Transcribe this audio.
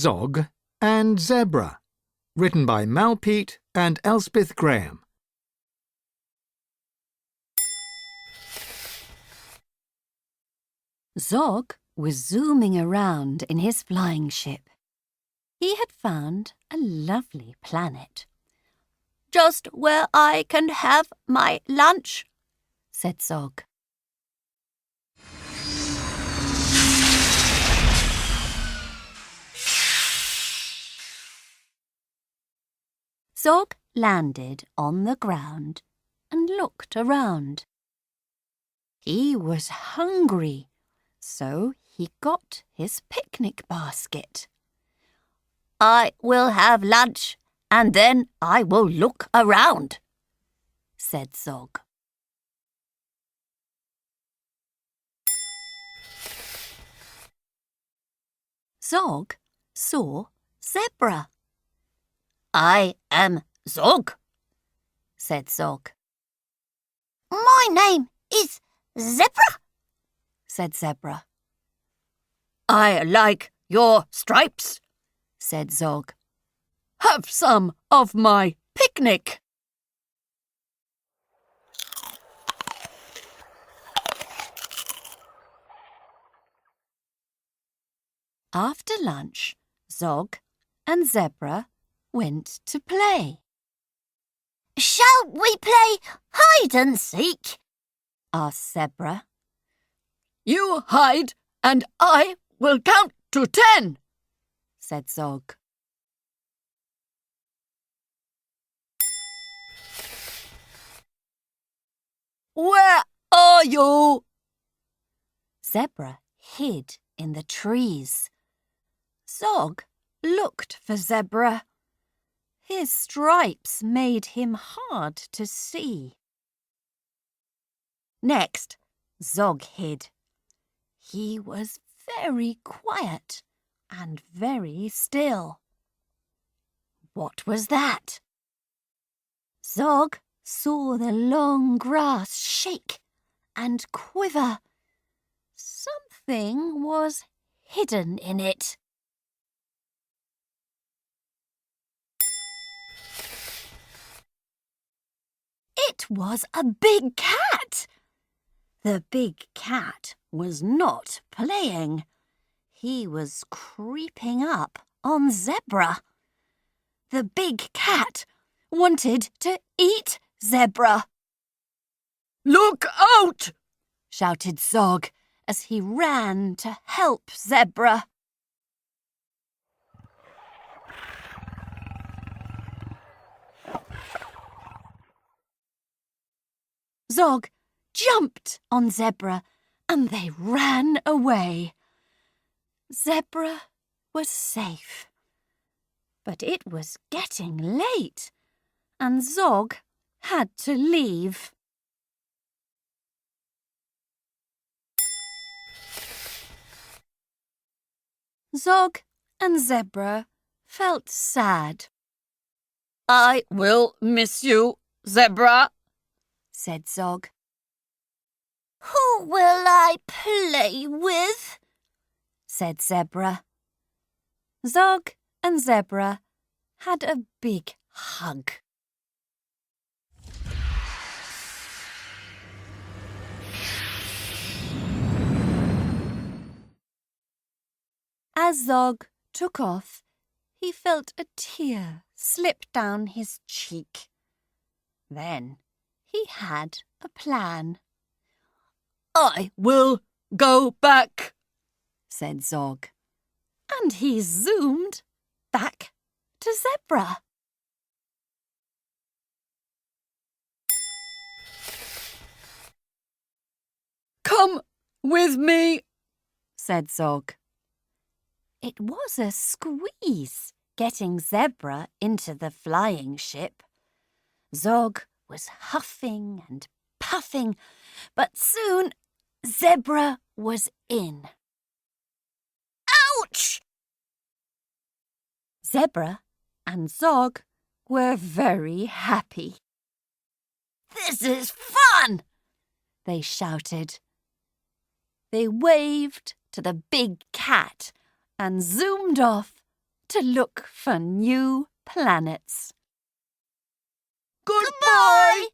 Zog and Zebra, written by Mal Peet and Elspeth Graham. Zog was zooming around in his flying ship. He had found a lovely planet. "Just where I can have my lunch," said Zog. Zog landed on the ground and looked around. He was hungry, so he got his picnic basket. "I will have lunch, and then I will look around," said Zog. Zog saw Zebra. "I am Zog," said Zog. "My name is Zebra," said Zebra. "I like your stripes," said Zog. "Have some of my picnic." After lunch, Zog and Zebra went to play. "Shall we play hide and seek?" asked Zebra. "You hide and I will count to 10, said Zog. "Where are you?" Zebra hid in the trees. Zog looked for Zebra. His stripes made him hard to see. Next, Zog hid. He was very quiet and very still. What was that? Zog saw the long grass shake and quiver. Something was hidden in it. It was a big cat. The big cat was not playing. He was creeping up on Zebra. The big cat wanted to eat Zebra. "Look out!" shouted Zog as he ran to help Zebra. Zog jumped on Zebra and they ran away. Zebra was safe. But it was getting late and Zog had to leave. Zog and Zebra felt sad. "I will miss you, Zebra," said Zog. "Who will I play with?" said Zebra. Zog and Zebra had a big hug. As Zog took off, he felt a tear slip down his cheek. Then he had a plan. "I will go back," said Zog. And he zoomed back to Zebra. "Come with me," said Zog. It was a squeeze getting Zebra into the flying ship. Zog was huffing and puffing, but soon Zebra was in. "Ouch!" Zebra and Zog were very happy. "This is fun!" they shouted. They waved to the big cat and zoomed off to look for new planets. Goodbye!